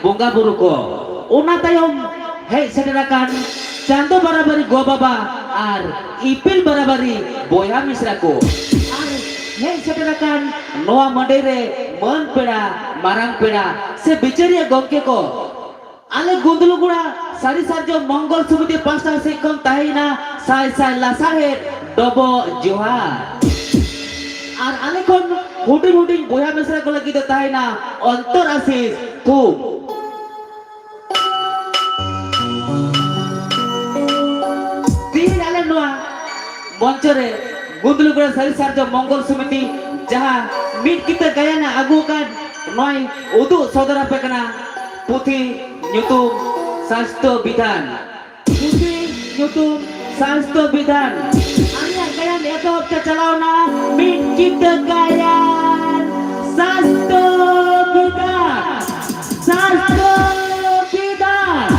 bongga buru ko una tayom hei sederakan Chanto barabari gua baba ar ipil barabari boya misra ko ar hei sederakan noa mandere man peda marang peda se bicaria gongke ko ale gundulu gura sari sarjo mongol subiti pasta sekom tahina sai sai lasahe dobo johar আর আলেখন হুডিং হুডিং বয়া মেসরা গুলো কি তাই না অন্তর আসিস খুব তিন আলে নোয়া মঞ্চরে গুন্দলু করে সারি সার্জ মঙ্গল সমিতি যাহা মিট কিতে গায়ানা আগু কান নয় উদু সদরা পেকনা পুথি nyutum স্বাস্থ্য বিধান পুথি nyutum স্বাস্থ্য বিধান Kalian itu kecelau na mikir kalian satu bidang satu bidang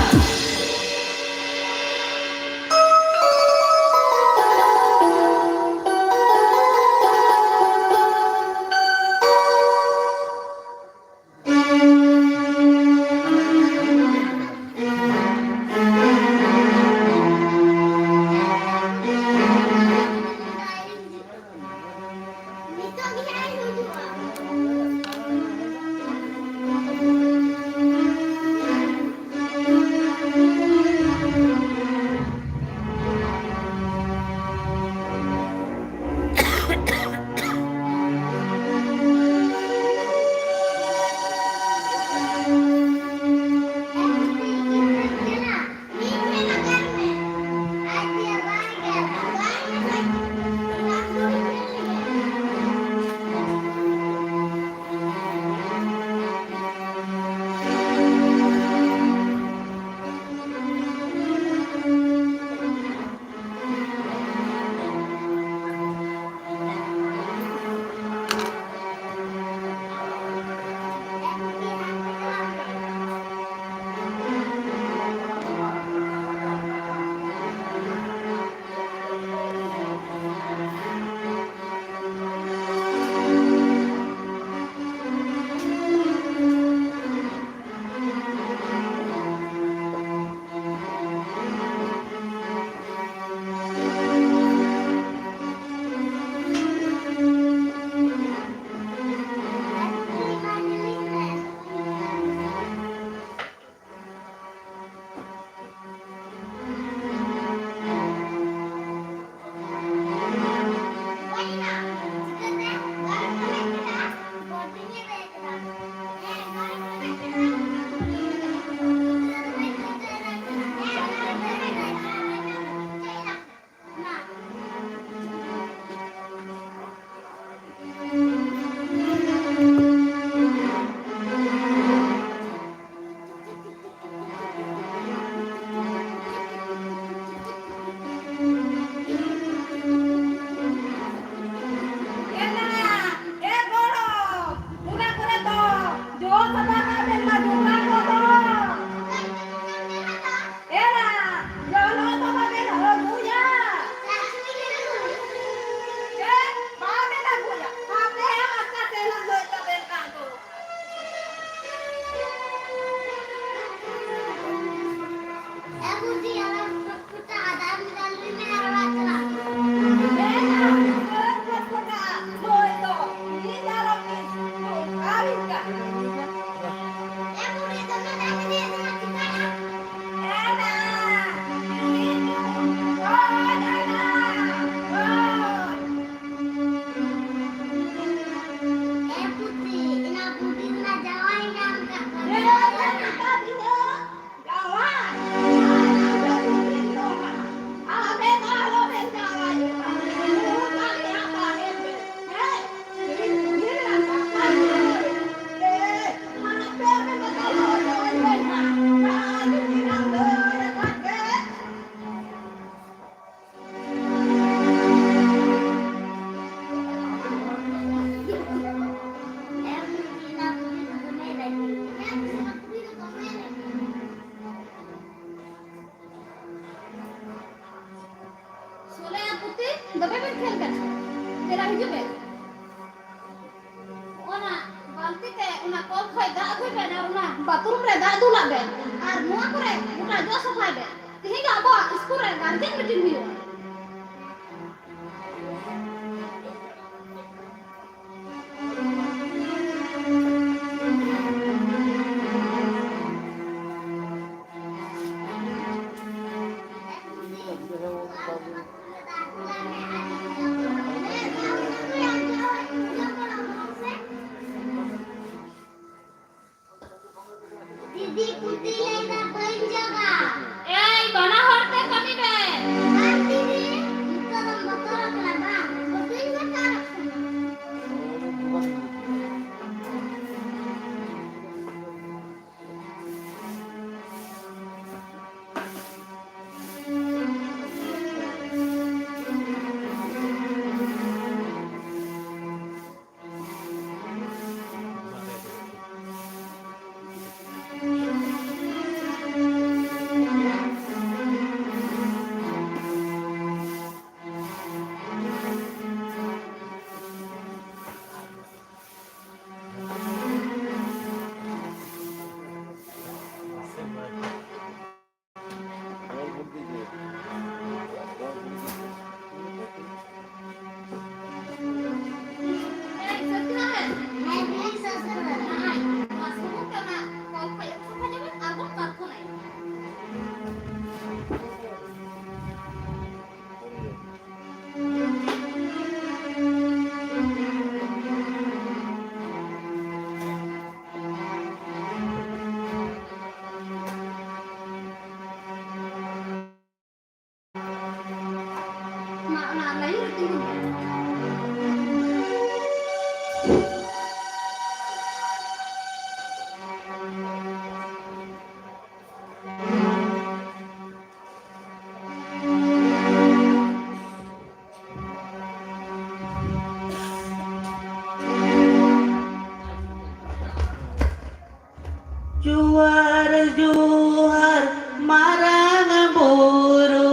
Una kol khoy da khoy pe na una bathroom re dak dula ben ar noa kore gota jo safai ben tihinga abo school re guardian meeting huyuga Didi putih lena banjaga. bana horte kami ben Didi, kita motor kenapa? Betul nggak? Juar juar marang buru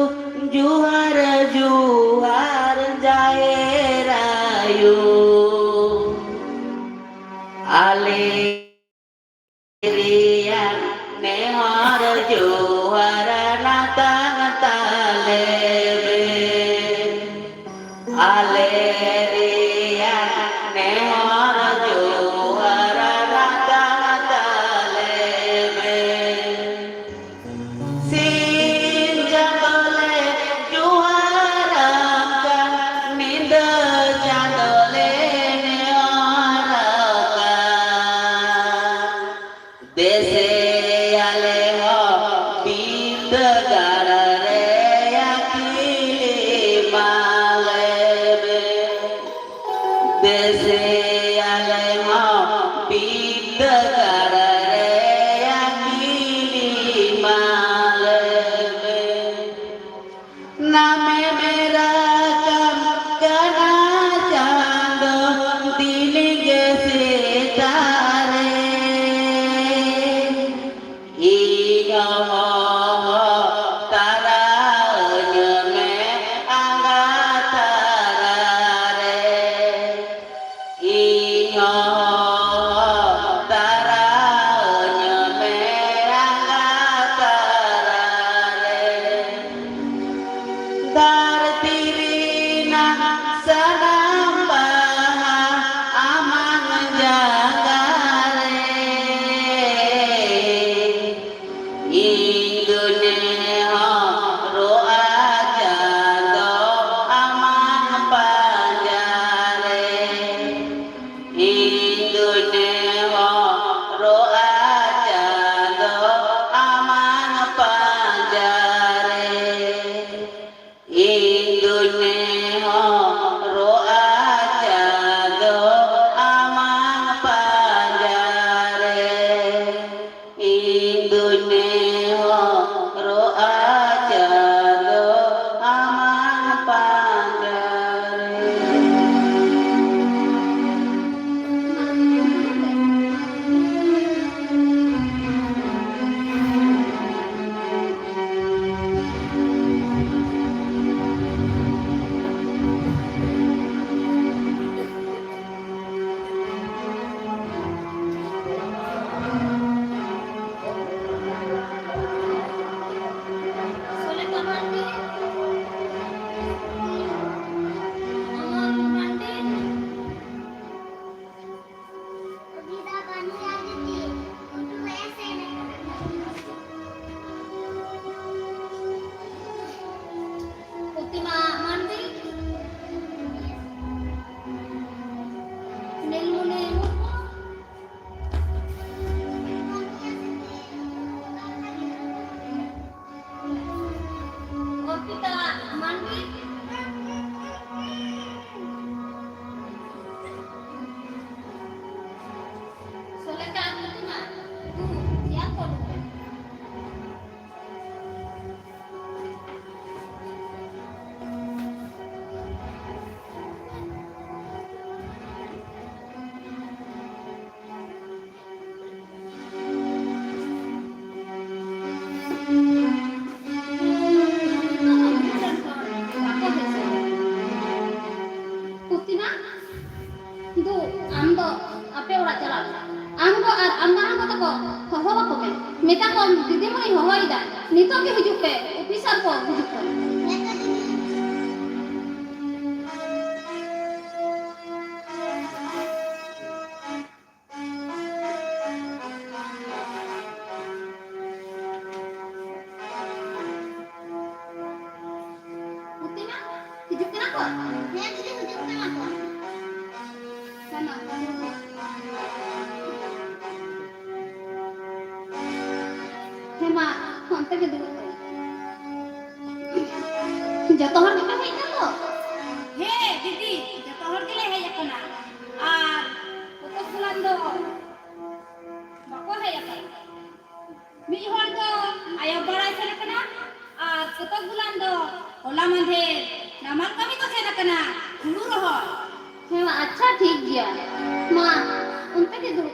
juar juar jae rayu alirian nehor juar natang talebe alirian nehor juar natang talebe sinjatole juarakan ninda jandole neorakan dese aleho bindagara re akili malebe dese aleho bindagara re akili malebe name merakam kana chando dilinge sitare inyo taranya me angatarare inyo taranya me angatarare dartirina sanambaha aman jagare Indonesia roa jado aman panjare Indonesia roa jado aman panjare Indonesia roa jado aman panjare Indonesia Meta kom didimoni hohoida. Nito ke hijuk pe, officer ko hijuk pe. Eka didi. Putina, hijuk kenapa? Hei didi hujukkan aku. Sana. Hema, onte ke dulu. Jatuh hor kita hei to. He, didi, jatuh hor kele hei akana. Ar, putus bulan do. Bako hei akana. Mi hor do, ayah barai sana kana. Ar, putus bulan do. Ola mandhe, namal kami ko sana kana. Dulu roh. Hema, अच्छा ठीक गया. माँ, उनते के दulu.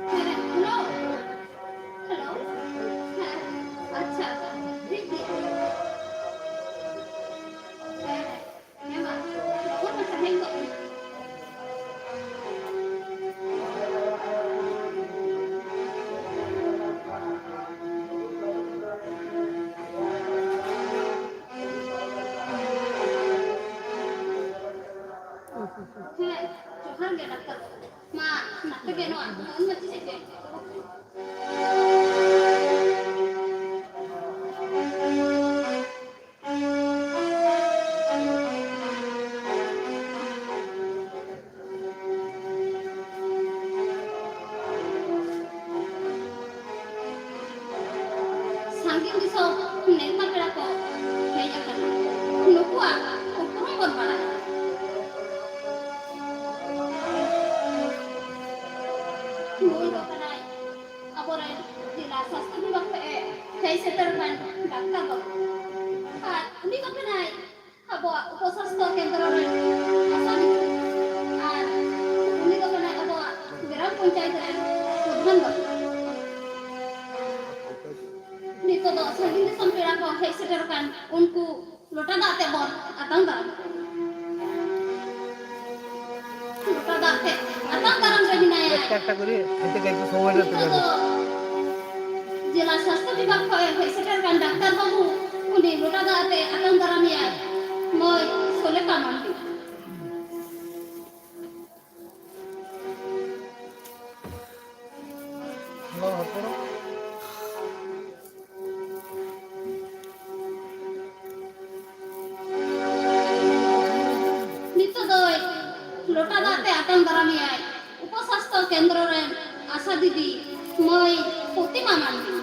Hello hello अच्छा ठीक है मैं बात कौन बता है को Johan gak dokter ma nak ke no an mati se Saking diso neta pera ko heja kana nukua ukurung bon bala Mui do kanai abore jila sasta bibak pe kai seterban dakta ko uni ko kanai abo uposasta kendra re asal ar uni ko kanai abo gram panchayat re udhan ko nito do saging di sampira ko kai seterban unku lota date bon atang daram lota date atang daram re dinaya একটা করে খেতে একটু সময় লাগতে পারে জেলা স্বাস্থ্য বিভাগ সেটার গান ডাক্তার বাবু উনি গোটা দাঁতে আতঙ্ক দারামিয়া মই সোলে কামান্তি নিত্য দই লোটা দাঁতে আতঙ্ক দারামিয়া উপস্বাস্থ্য কেন্দ্রের আশা দিদি মই প্রতিমা মান্তি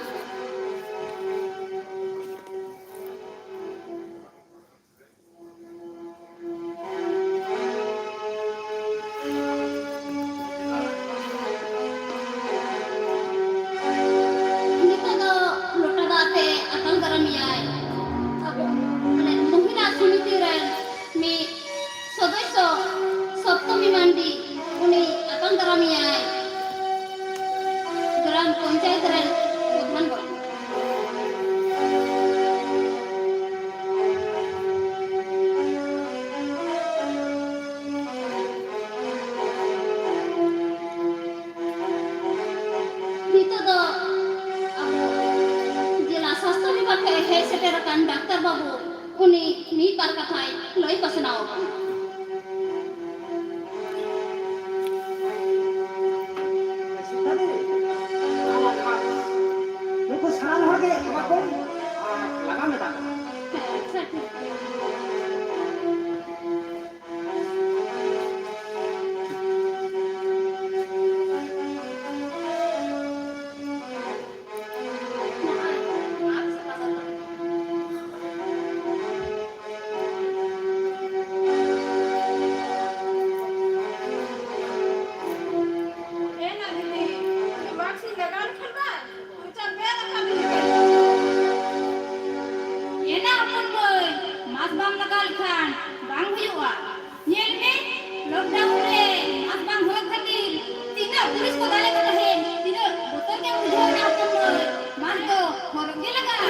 গ্রাম পঞ্চায়েতের প্রধান বলে নিতদ জেলা স্বাস্থ্য বিভাগে হে সেটের কান ডাক্তার বাবু উনি নি পার কথায় লই পাশনাও Lupa salah lagi, apa kau? Lagan tak? Police को डाले को है तीनों बोतल के उधर ना अपन मार दो और ये लगा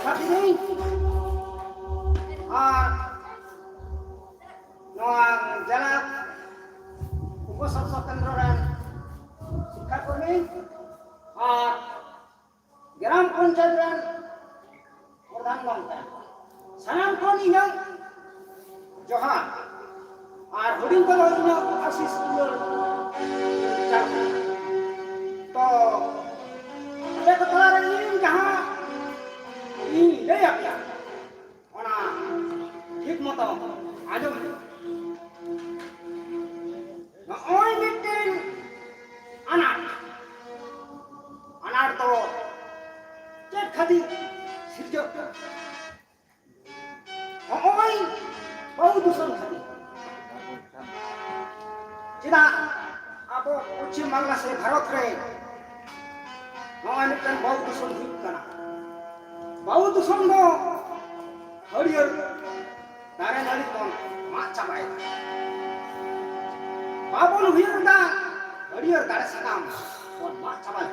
Tapi ini noang jalan buku sok-sokan roran sikap ini geram konjadran murdan bangta sanam kon inyong johar huding kalau inyong asis ulur jalan to ada ketularan ini jahat ini dia ya ona ঠিক মতো আজম না ওই মিটেন আনার তো check khadi সিরজ ওই বহু দূষণ খাদি যেটা আবো পশ্চিম বাংলা সে ভারত রে ওই মিটেন বহু দূষণ হুইক কানা বহু দূষণ দো হরিহর दारे नाली कौन माच चाबाय बाबुल हुयर दा हरियर दारे सकाम और माच चाबाय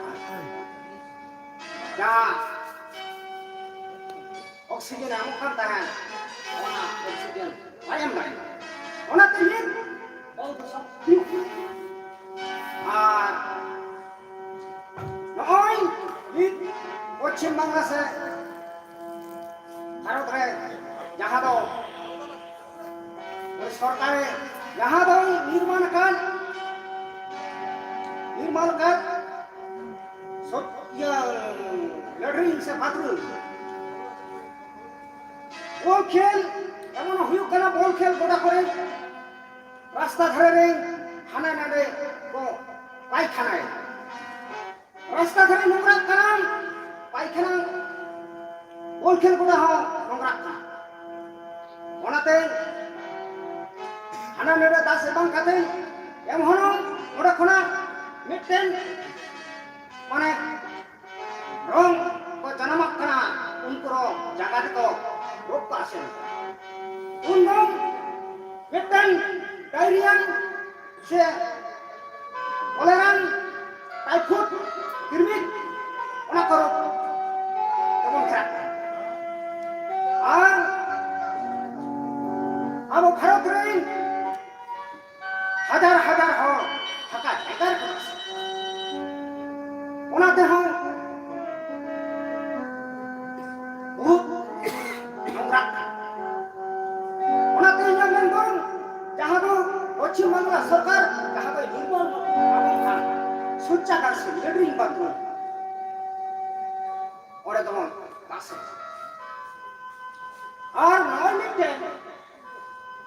जा ऑक्सीजन आमु kan tahan ona oxygen ayam nai ona tin बहुत सब नय इत पश्चिम बांग्ला से भारत रे जहां दो सरकारे यहाँ दो निर्माण कर लैट्रिन से बाथरूम बल खेल एमन हुयुग कना बल खेल गोटा करे रास्ता धारे रे हाना नाडे को पायखाना रास्ता धारे नोंगरा कना पायखाना बल खेल गोटा हो नोंगरा कना ओनाते हाना नेड़े दास एबं काते एम होनो ओडे खना मिटटेन माने रंग को जन्मक कना उनको जागा को रोग को आसे उन रंग मिटटेन डायरिया से कलेरा टाइफाइड किरमिट ओना करो तमन खरा और अब भारत रे हजार हजार हो थका थकार ओनाते हम बहुत नोंगरा ओनाते इन्हें मेंदों जहाँ तो पश्चिम बांग्ला सरकार जहाँ तो निर्माण आबंखा शौचागार से लैट्रिन बाथरूम और तो पासे और नॉन मिटे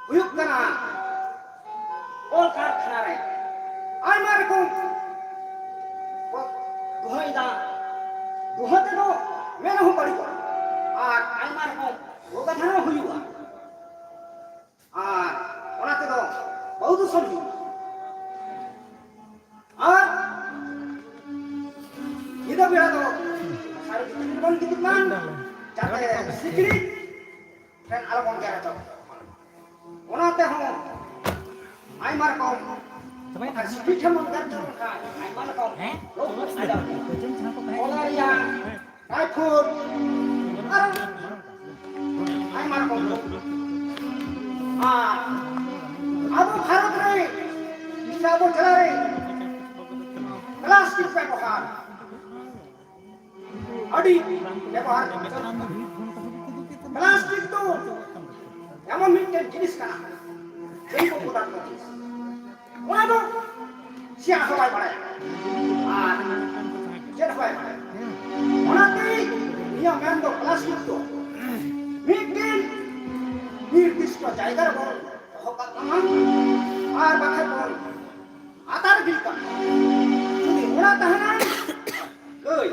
हुयुग कना all कारखाना रे आयमा रकम दुहाई दा दुहाते दो मेन हो पड़ी को और आयमा रकम रोगा थाना हुयुआ और ओनाते दो बहुत सही और इधर बेड़ा दो सारे कितने बन कितना जाते सिकड़ी kan ala kon gara to onate ho ai mar ko sampai kan speech mon gar to ka ai mar ko lo ada olaria ai food ai mar ko abo bharat re sabo chala re plastic ব্যবহার আডি ব্যবহার plastic তো এমন মিটের জিনিস কানা জৈব পদার্থ জিনিস ওনা তো শিয়া সবাই বাড়ায় আর যেটা সবাই বাড়ায় ওনাতেই নিয়ম মেন তো প্লাস্টিক তো মিটের নির্দিষ্ট জায়গার বল হকা কামান আর বাখার বল আতার গিলকান যদি ওনা তাহানা কই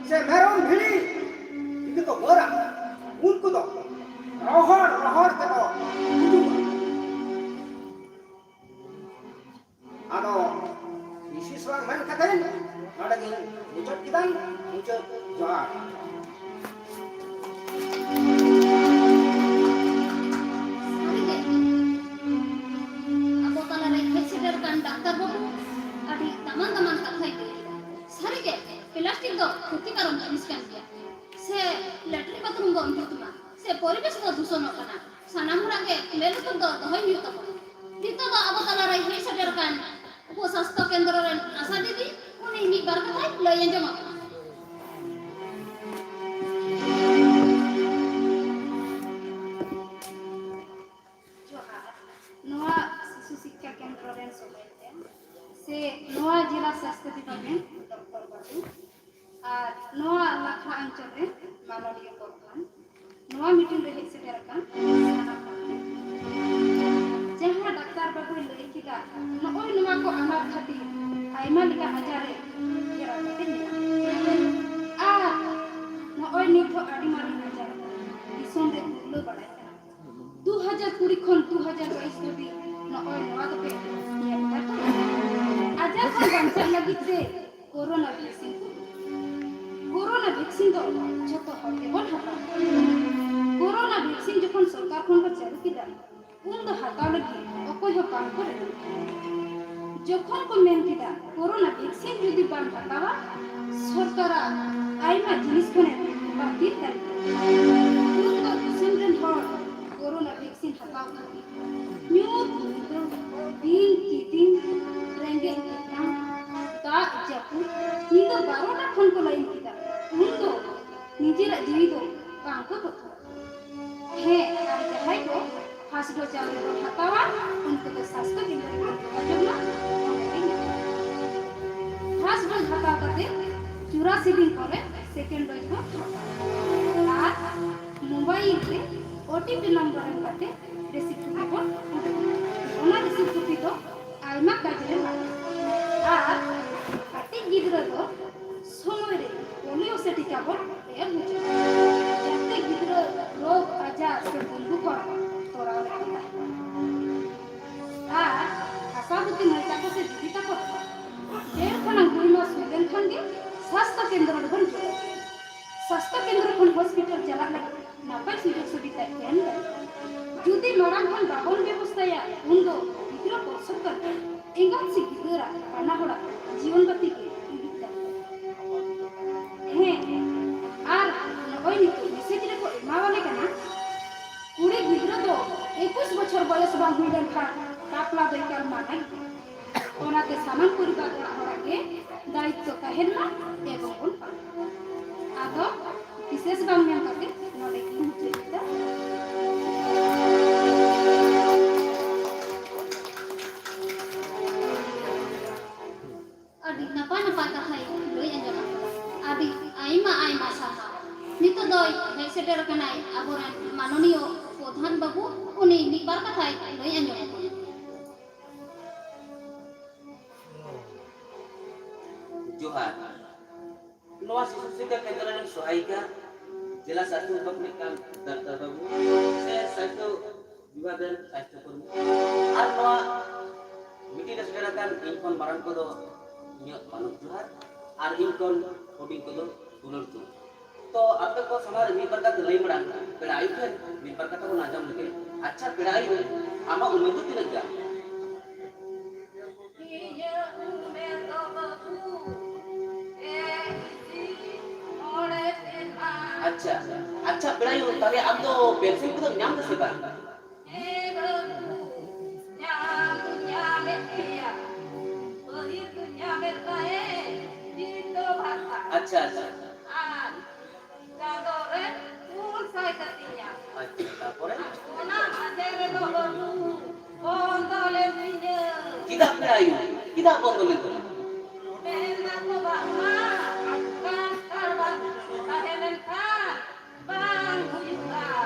সে মেরম ভিড়ি কিন্তু তো বড়া उनको तो रोहर ते तो आदो विशेष वांग मन कथन नडगी मुचत किदान मुचत जोहार abo kala re consider kan doctor babu adi taman kata itu sarige plastic do ক্ষতিকারক জিনিস kan dia se latri bathroom do amjutma se poribesh do dusonok kana sanam horage melutur do dohoi huyuk tabona nito do abo talarai hei saderkan upo sastho kendro ren asa didi uni mi bar katha loi anjom Noa Sisu Sikha Kendra ren sobaite se Noa Jila Swasthya Department Dr. Babu আর নোয়া লাখা অঞ্চলে মাননীয় প্রধান নোয়া meeting রে হেসে দেরকান যাহা doctor বাবু লই কিদা নয় নোয়া কো আমার খাতি আইমা লিকা আজারে কেরা কতে নিয়া আর নয় নিথ আডি মারি আজারে দিসন রে গুলো বাড়াই 2020 খন 2022 ধবি নয় নোয়া দপে নিয়া দাতা আজার খন বাঞ্চার লাগিতে করোনা ভ্যাকসিন कोरोना वैक्सीन तो जतो हर एबन हाता कोरोना वैक्सीन जखन सरकार खन को चालू किदा उन दो हाता लगी अकोय हो काम करे जखन को मेन किदा कोरोना वैक्सीन जदि बान हातावा सरकार आइमा जिनिस खने बाकी तारी उन दो दिसमरेन हर कोरोना वैक्सीन हाताव खाती न्यू दिन की दिन रेंगे इतना दा जापू निदा 12टा खन को लाइन किदा उनको निजेरा जीवी दो काम को कथा है और जहाई को फर्स्ट डोज चालू को हटावा उनको तो स्वास्थ्य केंद्र में अजमा फर्स्ट डोज हटाव करते 84 दिन करे सेकंड डोज को और मोबाइल पे ओटीपी नंबर एम करते रिसीप्ट को ओना रिसीप्ट कॉपी तो आइमा काजरे और आटी गिदरा तो समय रे पोलियो से टीका बोल एम हो जाते गिदरा रोग आजार से बंधु कर तोरा लेता आ आशाबुती महिला को से जीविता कर डेढ़ खना गुइमा सुइलेन खन के स्वास्थ्य केंद्र रे बन जो स्वास्थ्य केंद्र खन हॉस्पिटल चला लगे नापाय सुजोग सुविधा एम जुदी मराम खन बाबन व्यवस्था या उन दो गिदरा परसत कर एंगन से गिदरा पाना होड़ा जीवन गति के আর ওই নিতো মেসেজ রে কো মাওয়ালে কেনা কুড়ি ভিতরে তো 21 বছর বয়স বা হইলেন কাপলা দইকার মানাই ওনাকে সামান পরিবার ওরাকে দায়িত্ব কাহেন না এবং কোন আদো বিশেষ বাংলা কাকে নলে কি হচ্ছে আদি নাপা কথা লই আঞ্জা Abi aima saha nito doi hei seter kanai aboran manoniyo prodhan babu uni mikbar kathai loi anjom Johar Noa Sisu Sikha Kendra ren Sahayika Jila Swasthya Department kan Dr. Babu saya Swasthya Vibhag ren Swasthya Kormi ar noa miti dasgerakan inkon maran kodo nyot manuk Johar ar inkon hoarding को दुलर तू तो आपके को समाज में प्रकार के लई मड़ा पेड़ाई पे में प्रकार को नाजम लगे अच्छा पेड़ाई आमा उम्मीद तो लग जा अच्छा अच्छा पेड़ाई तारे अब तो पेंसिल को तो नाम से बा अच्छा अच्छा kita perayu kita bondol itu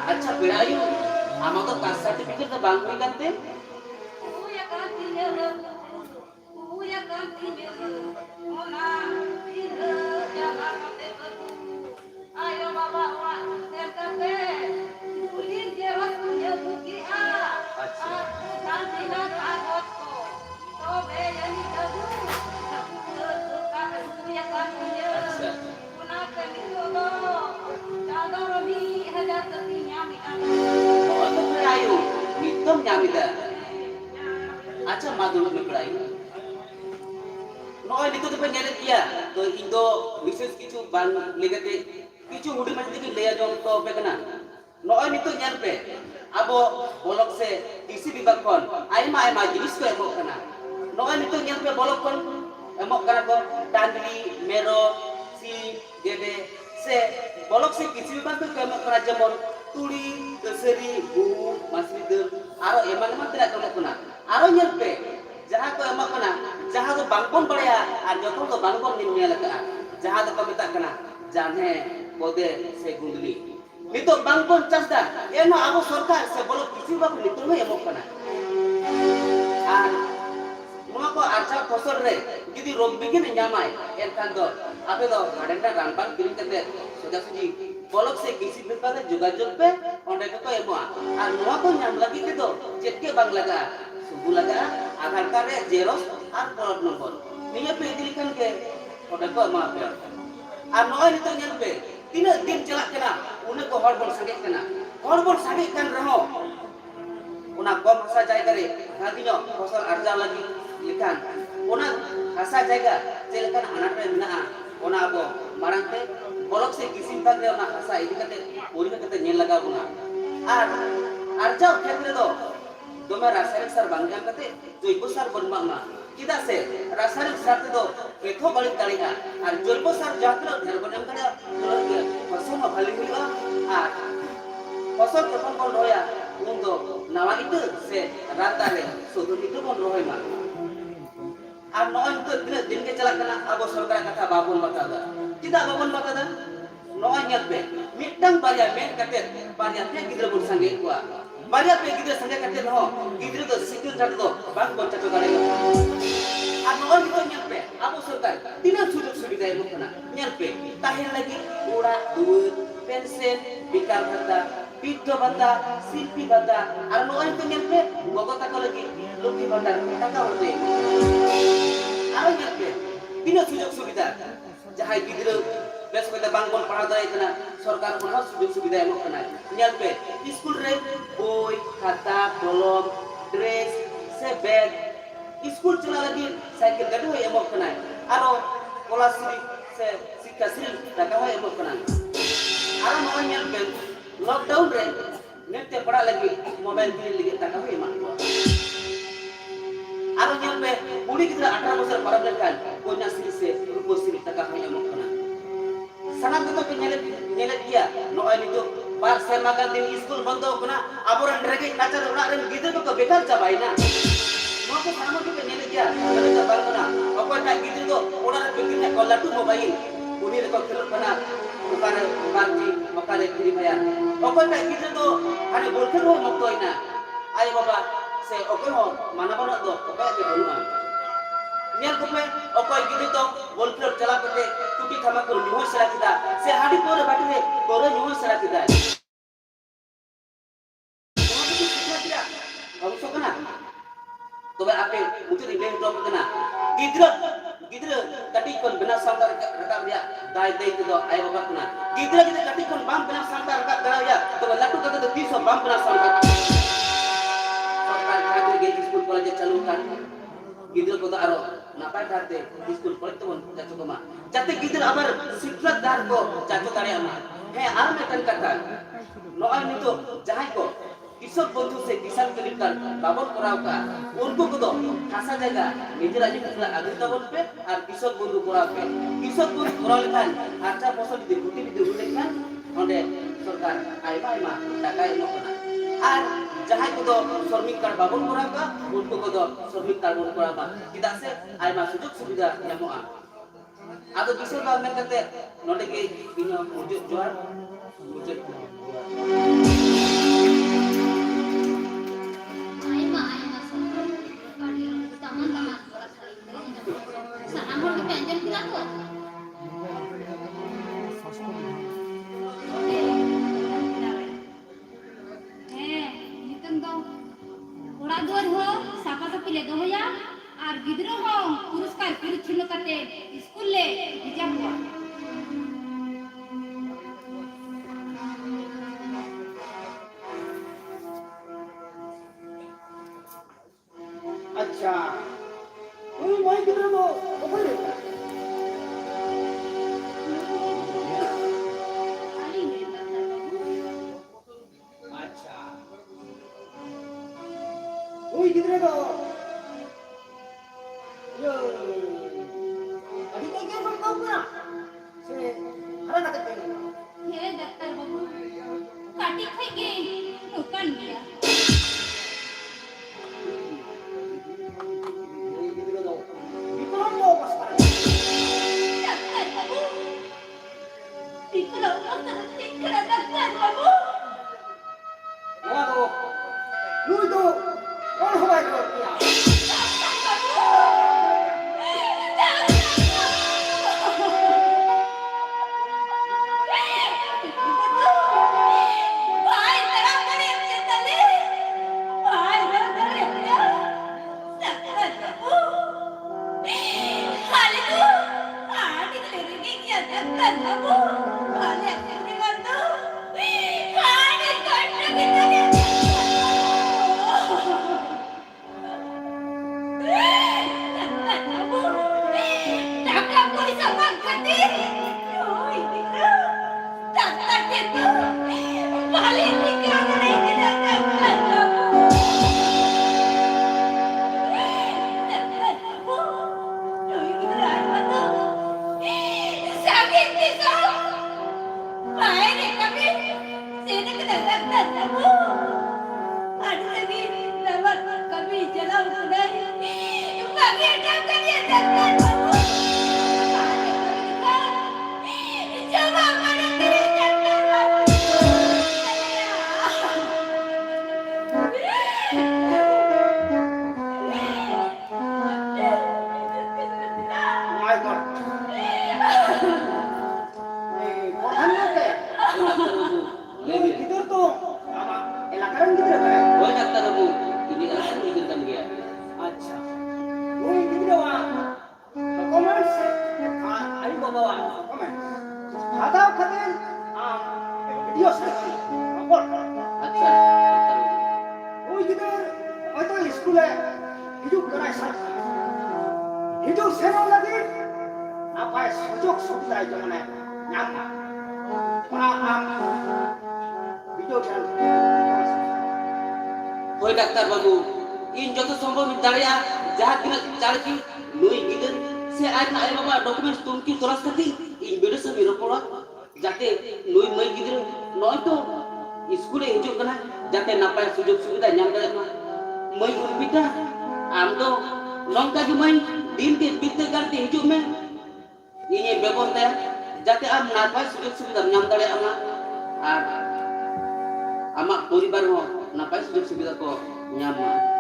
अच्छा perayu ama to caste certificate to bang beri kante ayo baba wa terkape ulin jewas punya buki a aku tantina kagot ko to be yani kabu suka punya kapunya kuna kenido do kadoro ni hajar tetinya mi oh to perayu mitom nyamida acha madul me perayu नॉय नितो तो पहले किया तो इंदो विशेष किचु बान लेगते কিছু হুডিং মাঝে থেকে লইয়া জম তো পে কানা নয় নিতো ñel pe abo bolok se kisi bibag kon aima aima jinis ko emok kana noi nitu ñel pe bolok kon emok kana ko tandri mero si gede se bolok se kisi bibag ko emok kana jemon tuli keseri bu masjid aro eman eman tidak emok kana aro ñel pe jaha ko emok kana jaha do bangpon baraya ar joto do bangpon nin ñel ka jaha do ko metak kana janhe bode se gunduli nitok bangpon chasda eno abo sarkar se bolok kisi bibag nitu me emok kana ar nua ko arca fosol re judi rog bigin nyamai enkan do ape do gadenta ranbang kirim kate soja suji bolok se kisi bibag jogajog pe onde ko emo ar nua ko nyam lagi ke do cetke bang laga subu laga aadhar card re xerox ar plot number niya pe idilikan ke onde ko ema pe ar noy nito nyel pe tina din celak kena une ko hor bon sange kan reho una kom hasa jayga re hadiño fosol arja lagi ikan una hasa jayga celekan anak re mena ona abo marang te bolok se kisim bag re ona hasa idi kate ori kate ñel laga una ar arja khetre do dome rasayanik sar bangjam kate joibo sar bonma ma kita se rasayanik sar te do etho balik dalia ar joibo sar jatra dher bonam kare फसल bhali huiba ar फसल যখন বন রয়া উন do nawa itu se rata re sudu itu bon rohoi ma ar noy itu din ke chalak kana abo sarkar kata babon batada kita babon batada noy nyat be mitang barya men kate barya pe gidra bon sange kuwa barya pe gidra sange kate no gidra do sikil jat do bang bon chato gare ar noy itu nyat be abo sarkar tina sujog subida emo kana nyat be tahin lagi ura duit pension bikar bhata Piddo bata, silpi bata, ar noy itu ñel pe gogo tako lagi luki bandar taka horte aro ñel pe bina sujog subida jahay gidra bes ko bang bon pahal dai kana sarkar ona sujog subida emok kana ñel pe school re boy khata kolom dress se bag school chala lagi cycle gadi hoy emok kana aro kolasri se sikasri taka hoy emok kana aro noy ñel pe lockdown re nete pura lagi mobile kirim lagi taka hoy ma aro ñel pe budi gidra 18 bosor parab lekan konya siri se rupo siri taka hoy emok kana sangat to pe ñele dia noy nitu par serma kan din school bondo kana aboran rege nacar ora ren gidra to bekar jabai na no ko sanamo ke ñele dia ale jabar kana okoy ta gidra to ora re bekir ko latu mobile uni re ko khelo kana ukare banji makare kiri bayar okoy ta gidra to hane bolkhel ho moktoy na ay baba se okoy ho manabana do okoy ke boluma ñel ko pe okoy gidra to bolkhel chala kate tuki thama ko niho sara kida se hadi pore batire pore niho sara kida অংশ কেনা তবে আপে মুচুর ইবেন drop কেনা gidra kati kon bena santar rakab dia dai do ay baba kuna gidra kati kon bam bena santar rakab dai ya to latu kata to 300 bam bena santar सरकार खातिर ge school college चालू kan gidra ko aro napai dharte school college to jacho koma jate gidra abar siklat dar ko jacho dare ama he ar mekan kata noy nito jahay ko কৃষক বন্ধু সে কিষান credit card বাবদ করাও কা উनको को दो खासा जगह নিজেরা যে কিলা আদিতা বলবে আর কৃষক বন্ধু করাবে কৃষক বন্ধু করালে খান আচ্ছা ফসল যদি গুটি দিতে হলে খান onde সরকার আইবা আইমা টাকা এমো না আর যাহাই को दो শ্রমিক কার্ড বাবদ করাবা उनको को दो শ্রমিক কার্ড বাবদ করাবা কিদা সে আইমা সুযোগ সুবিধা এমোa আদো কিষক গভর্নমেন্ট কাতে নডে কে বিনো মুজুক জোয়ার মুজুক আর গিদ্রো হো পুরস্কার পরিচ্ছন্ন করতে স্কুলে ভিজা হুয়া अच्छा মই gidra mo okoy kena. Se hara kata kena. He dokter babu. Kati khai ge bukan dia. Bikulon mo pas kara. Dokter babu. Dikira dokter babu. Wah, lu itu orang habai kau dia. My God. Koran apa? Lu tidur tuh sama elakaran gitu ya? Boy dokter babu, ini alasan izinkan dia. Acha. Lu tidur wa. Comments. Ayo bawa comment. Ada kata video saya. Report. Acha dokter babu. Lu tidur atau sekolah hidup keras. Hidup senang lagi. Apa sujuk sudah jangan nyampe. Video kan. Boy dokter babu, in joto সম্ভব দাঁড়িয়া যাহা কিনা চালকি নই গিদন সে আজ না I বাবা documents তুমকি Torres Kati in video সে বিরো পড়া যাতে নই মই গিদর নয় তো স্কুলে হিজুক কানা যাতে নাপায় সুযোগ সুবিধা ñam দাড়ে মা মই উর্পিতা আম তো নংকা gi মই দিন ke বিতে করতে হিজুক মে ইনি ব্যবস্থা যাতে আম নাপায় সুযোগ সুবিধা ñam দাড়ে আমা আর amak poribar ho napai sujud subidah ko nyama.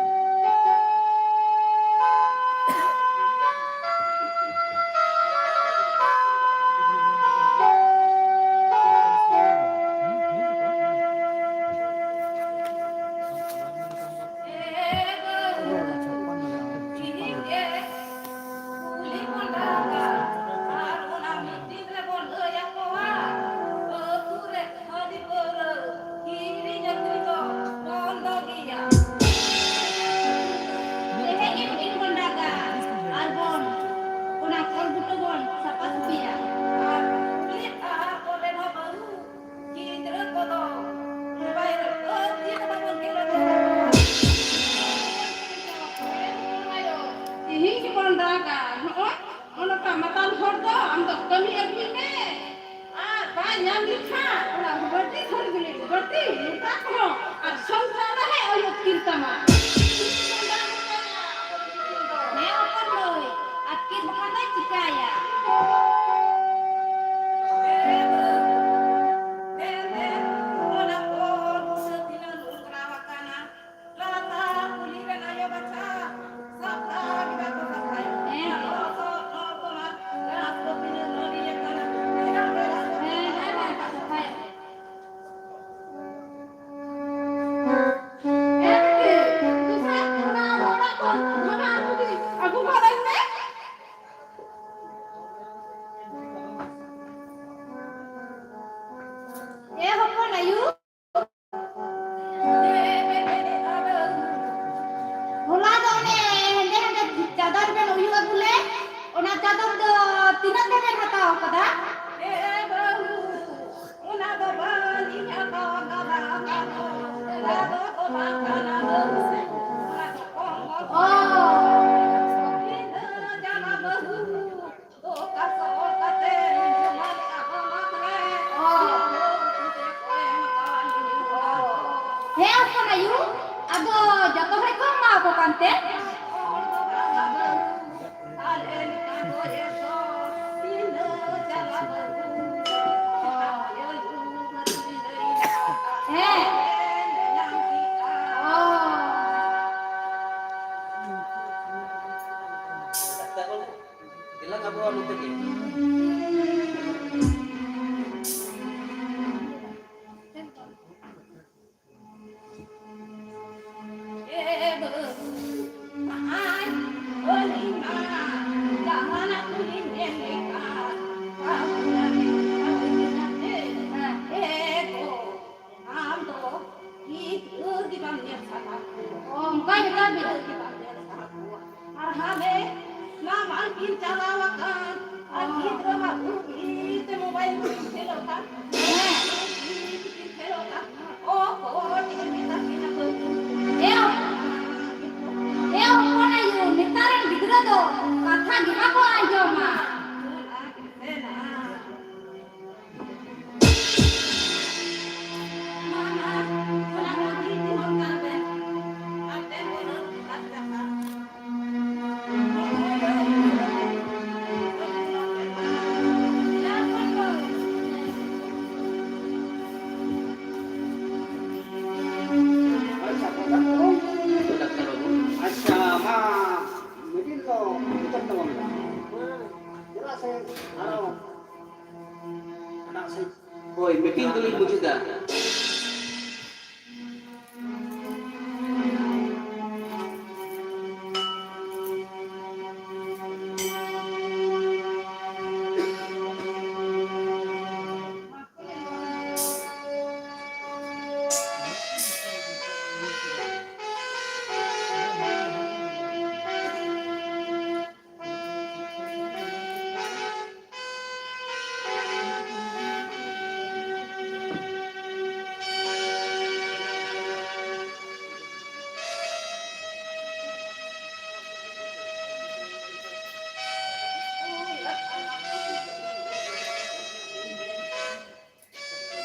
Oh, ante. Eh. Oh. Ilang abo ano tadi? Oh, makanya kami. Kona yun, nagtarang bigla to. Kata di ako ayo ma. Ay, sa pagkakong, Itu daktar abo. asya ma, medin lo, ikan tawang na. Jelas saya, anak saya, Hoy, meeting tuloy mo juga.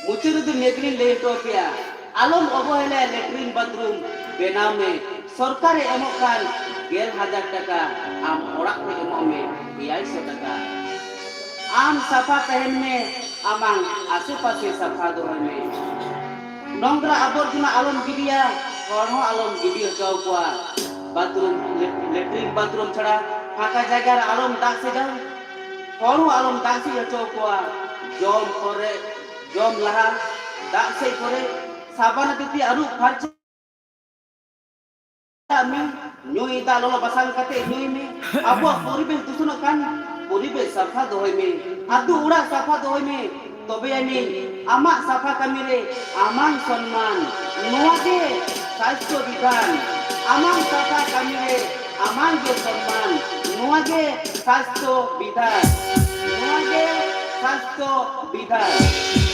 मुचुर तो नेकली ले टोपिया आलम अवहेला latrine bathroom बेनाव में सरकार ammo Khan 10,000 टाका आम ओड़ाक पे ammo में 200 टाका आम सफा तहन में आमांग आसे पासे सफा दोहन में नोंगरा आबर्जना आलम गिदिया और हो आलम गिदिया जाओ कुआ बाथरूम लेट्रिन बाथरूम छड़ा फाका जगह आलम दाग से जाओ और हो आलम दाग से जाओ कुआ जॉम करे जॉम लहा दाग से करे साबान तिति अरु खर्च में nyui da lola basang kate nyui me abo poribesh dusuno kan poribesh safa dohoy me adu ura safa dohoy me tobe ani ama safa kamire amang सम्मान noa ge sastro bidan amang safa kamire amang ge सम्मान noa ge sastro bidan noa ge sastro bidan